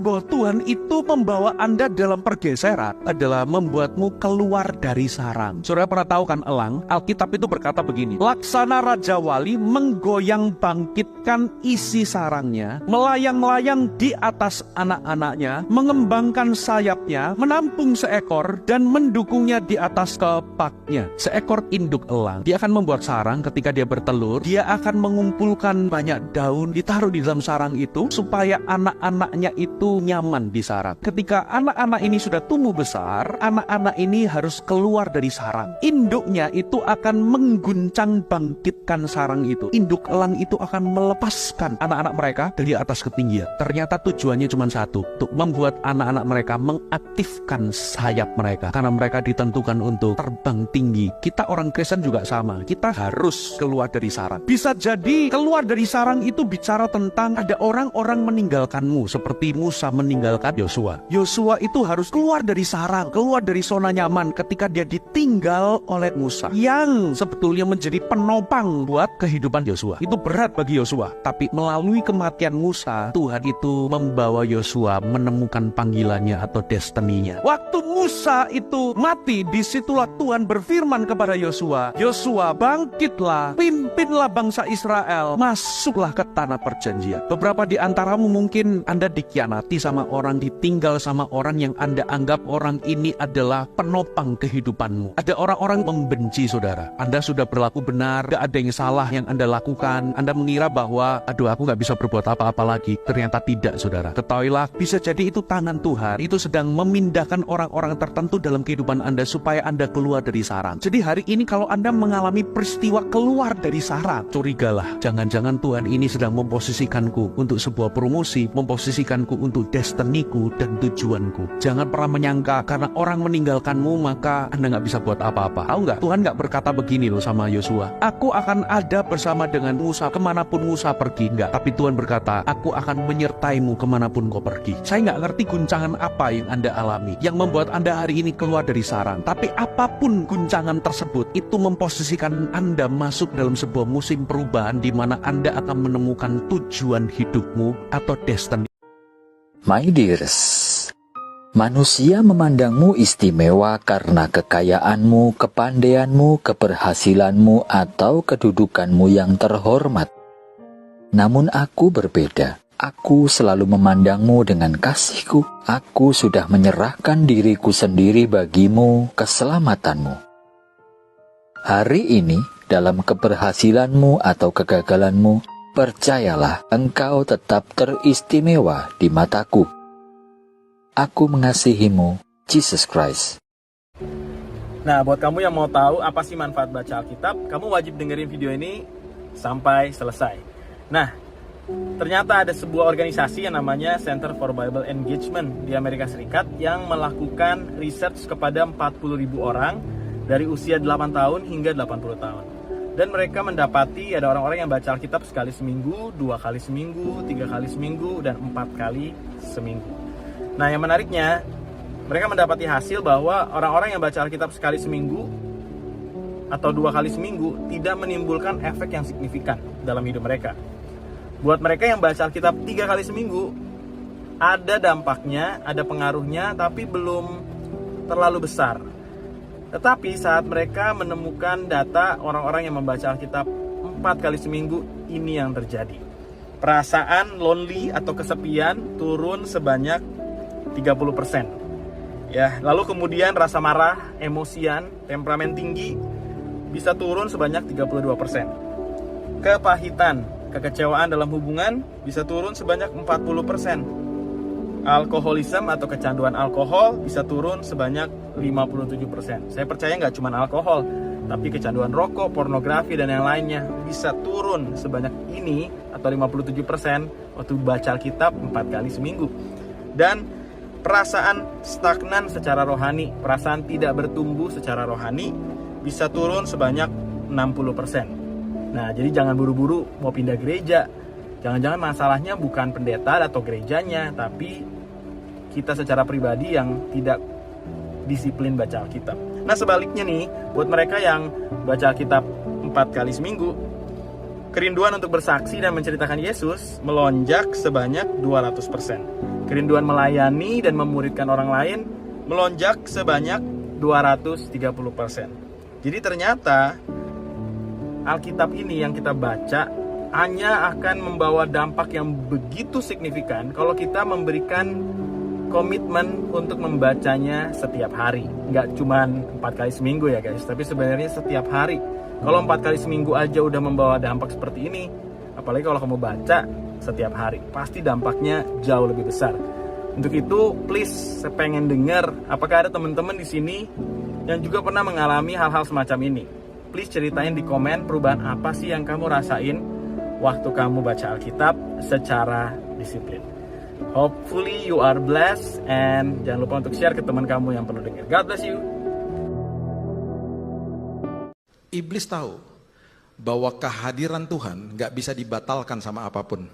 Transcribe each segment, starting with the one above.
bahwa Tuhan itu membawa Anda dalam pergeseran adalah membuatmu keluar dari sarang. Saudara pernah tahu kan elang? Alkitab itu berkata begini, laksana Raja Wali menggoyang bangkitkan isi sarangnya, melayang-layang di atas anak-anaknya, mengembangkan sayapnya, menampung seekor dan mendukungnya di atas kepaknya. Seekor induk elang, dia akan membuat sarang. Ketika dia bertelur, dia akan mengumpulkan banyak daun, ditaruh di dalam sarang itu supaya anak-anaknya itu nyaman di sarang. Ketika anak-anak ini sudah tumbuh besar, anak-anak ini harus keluar dari sarang. Induknya itu akan mengguncang bangkitkan sarang itu. Induk elang itu akan melepaskan anak-anak mereka dari atas ketinggian. Ternyata tujuannya cuma satu, untuk membuat anak-anak mereka mengaktifkan sayap mereka, karena mereka ditentukan untuk terbang tinggi. Kita orang Kristen juga sama, kita harus keluar dari sarang. Bisa jadi keluar dari sarang itu bicara tentang ada orang-orang meninggalkanmu, seperti Musa meninggalkan Yosua. Yosua itu harus keluar dari sarang, keluar dari zona nyaman ketika dia ditinggal oleh Musa, yang sebetulnya menjadi penopang buat kehidupan Yosua. Itu berat bagi Yosua, tapi melalui kematian Musa, Tuhan itu membawa Yosua menemukan panggilannya atau destininya. Waktu Musa itu mati, disitulah Tuhan berfirman kepada Yosua, Yosua bangkitlah, pimpinlah bangsa Israel, masuklah ke tanah perjanjian. Beberapa di antaramu mungkin Anda dikhianati sama orang, ditinggal sama orang yang Anda anggap orang ini adalah penopang kehidupanmu. Ada orang-orang membenci saudara. Anda sudah berlaku benar, gak ada yang salah yang Anda lakukan. Anda mengira bahwa, aduh aku gak bisa berbuat apa-apa lagi. Ternyata tidak saudara. Ketahuilah, bisa jadi itu tangan Tuhan. Itu sedang memindahkan orang-orang tertentu dalam kehidupan Anda supaya Anda keluar dari sarang. Jadi hari ini kalau Anda mengalami peristiwa keluar dari sarang, curigalah. Jangan-jangan Tuhan ini sedang memposisikanku untuk sebuah promosi, memposisikanku untuk destiniku dan tujuanku. Jangan pernah menyangka karena orang meninggalkanmu maka Anda gak bisa buat apa-apa. Tahu gak? Tuhan gak berkata begini loh sama Yosua, aku akan ada bersama dengan Musa kemanapun Musa pergi. Enggak, tapi Tuhan berkata, aku akan menyertaimu kemanapun kau pergi. Saya gak ngerti guncangan apa yang Anda alami, yang membuat Anda hari ini keluar dari sarang. Tapi apapun guncangan tersebut, itu memposisikan Anda masuk dalam sebuah musim perubahan di mana Anda akan menemukan tujuan hidupmu atau destiny. My dears, manusia memandangmu istimewa karena kekayaanmu, kepandaianmu, keberhasilanmu, atau kedudukanmu yang terhormat. Namun aku berbeda. Aku selalu memandangmu dengan kasihku. Aku sudah menyerahkan diriku sendiri bagimu, keselamatanmu. Hari ini, dalam keberhasilanmu atau kegagalanmu, percayalah engkau tetap teristimewa di mataku. Aku mengasihimu, Jesus Christ. Nah, buat kamu yang mau tahu apa sih manfaat baca Alkitab, kamu wajib dengerin video ini sampai selesai. Nah, ternyata ada sebuah organisasi yang namanya Center for Bible Engagement di Amerika Serikat yang melakukan research kepada 40.000 orang dari usia 8 tahun hingga 80 tahun. Dan mereka mendapati ada orang-orang yang baca Alkitab sekali seminggu, 2 kali seminggu, 3 kali seminggu, dan 4 kali seminggu. Nah, yang menariknya, mereka mendapati hasil bahwa orang-orang yang baca Alkitab sekali seminggu atau 2 kali seminggu tidak menimbulkan efek yang signifikan dalam hidup mereka. Buat mereka yang baca Alkitab 3 kali seminggu, ada dampaknya, ada pengaruhnya, tapi belum terlalu besar. Tetapi saat mereka menemukan data orang-orang yang membaca Alkitab 4 kali seminggu, ini yang terjadi. Perasaan lonely atau kesepian turun sebanyak 30%. Ya, lalu kemudian rasa marah, emosian, temperamen tinggi bisa turun sebanyak 32%. Kepahitan, kekecewaan dalam hubungan bisa turun sebanyak 40%. Alkoholisme atau kecanduan alkohol bisa turun sebanyak 57%. Saya percaya nggak cuma alkohol, tapi kecanduan rokok, pornografi, dan yang lainnya bisa turun sebanyak ini atau 57% waktu baca Alkitab 4 kali seminggu. Dan perasaan stagnan secara rohani, perasaan tidak bertumbuh secara rohani bisa turun sebanyak 60%. Nah, jadi jangan buru-buru mau pindah gereja. Jangan-jangan masalahnya bukan pendeta atau gerejanya, tapi kita secara pribadi yang tidak disiplin baca Alkitab. Nah, sebaliknya nih, buat mereka yang baca Alkitab 4 kali seminggu, kerinduan untuk bersaksi dan menceritakan Yesus melonjak sebanyak 200%. kerinduan melayani dan memuridkan orang lain melonjak sebanyak 230%. Jadi ternyata Alkitab ini yang kita baca hanya akan membawa dampak yang begitu signifikan kalau kita memberikan komitmen untuk membacanya setiap hari. Nggak cuma 4 kali seminggu ya guys, tapi sebenarnya setiap hari. Kalau 4 kali seminggu aja udah membawa dampak seperti ini, apalagi kalau kamu baca setiap hari, pasti dampaknya jauh lebih besar. Untuk itu, please, saya pengen dengar apakah ada teman-teman di sini yang juga pernah mengalami hal-hal semacam ini. Please ceritain di komen perubahan apa sih yang kamu rasain waktu kamu baca Alkitab secara disiplin. Hopefully you are blessed, and jangan lupa untuk share ke teman kamu yang perlu dengar. God bless you. Iblis tahu bahwa kehadiran Tuhan gak bisa dibatalkan sama apapun.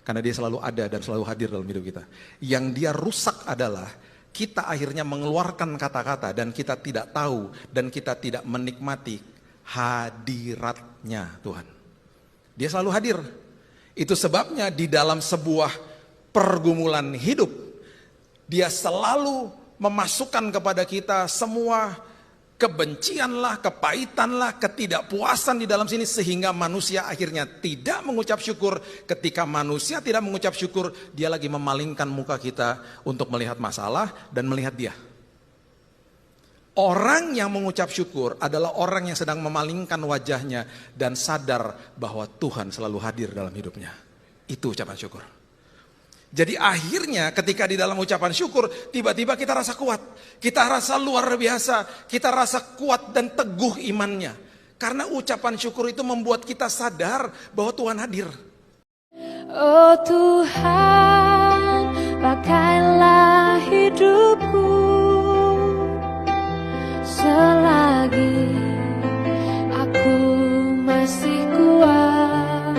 Karena dia selalu ada dan selalu hadir dalam hidup kita. Yang dia rusak adalah kita akhirnya mengeluarkan kata-kata dan kita tidak tahu dan kita tidak menikmati hadiratnya Tuhan. Dia selalu hadir. Itu sebabnya di dalam sebuah pergumulan hidup, dia selalu memasukkan kepada kita semua kebencianlah, kepahitanlah, ketidakpuasan di dalam sini, sehingga manusia akhirnya tidak mengucap syukur. Ketika manusia tidak mengucap syukur, dia lagi memalingkan muka kita untuk melihat masalah dan melihat dia. Orang yang mengucap syukur adalah orang yang sedang memalingkan wajahnya dan sadar bahwa Tuhan selalu hadir dalam hidupnya. Itu ucapan syukur. Jadi akhirnya ketika di dalam ucapan syukur, tiba-tiba kita rasa kuat. Kita rasa luar biasa. Kita rasa kuat dan teguh imannya. Karena ucapan syukur itu membuat kita sadar bahwa Tuhan hadir. Oh Tuhan, pakailah hidupku selagi aku masih kuat.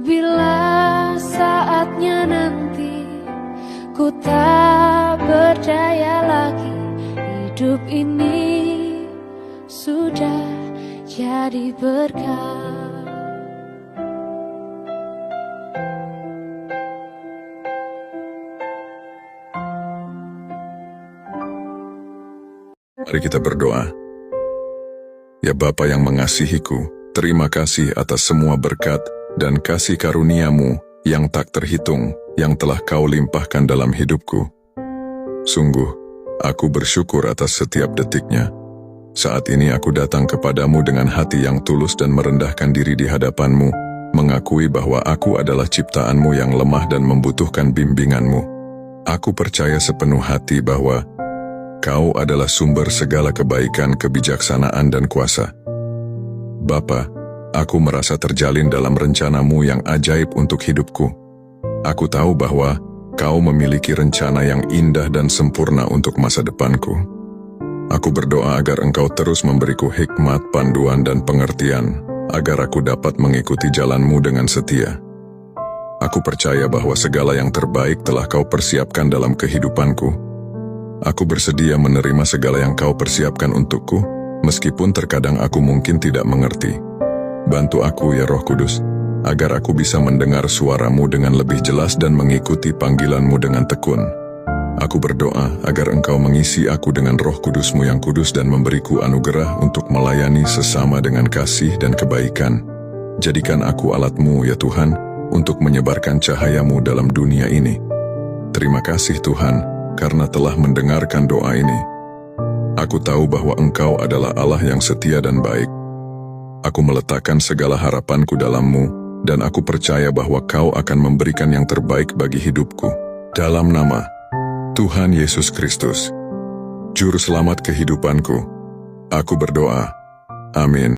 Bila saatnya nanti ku tak berdaya lagi, hidup ini sudah jadi berkah. Mari kita berdoa. Ya Bapa yang mengasihiku, terima kasih atas semua berkat dan kasih karunia-Mu yang tak terhitung, yang telah Kau limpahkan dalam hidupku. Sungguh, aku bersyukur atas setiap detiknya. Saat ini aku datang kepadamu dengan hati yang tulus dan merendahkan diri di hadapan-Mu, mengakui bahwa aku adalah ciptaan-Mu yang lemah dan membutuhkan bimbingan-Mu. Aku percaya sepenuh hati bahwa Kau adalah sumber segala kebaikan, kebijaksanaan, dan kuasa. Bapa, aku merasa terjalin dalam rencana-Mu yang ajaib untuk hidupku. Aku tahu bahwa Kau memiliki rencana yang indah dan sempurna untuk masa depanku. Aku berdoa agar Engkau terus memberiku hikmat, panduan, dan pengertian, agar aku dapat mengikuti jalan-Mu dengan setia. Aku percaya bahwa segala yang terbaik telah Kau persiapkan dalam kehidupanku. Aku bersedia menerima segala yang Kau persiapkan untukku, meskipun terkadang aku mungkin tidak mengerti. Bantu aku ya Roh Kudus, agar aku bisa mendengar suara-Mu dengan lebih jelas dan mengikuti panggilan-Mu dengan tekun. Aku berdoa agar Engkau mengisi aku dengan Roh Kudus-Mu yang kudus dan memberiku anugerah untuk melayani sesama dengan kasih dan kebaikan. Jadikan aku alat-Mu ya Tuhan, untuk menyebarkan cahaya-Mu dalam dunia ini. Terima kasih Tuhan, karena telah mendengarkan doa ini. Aku tahu bahwa Engkau adalah Allah yang setia dan baik. Aku meletakkan segala harapanku dalam-Mu, dan aku percaya bahwa Kau akan memberikan yang terbaik bagi hidupku. Dalam nama Tuhan Yesus Kristus, Juru Selamat kehidupanku, aku berdoa. Amin.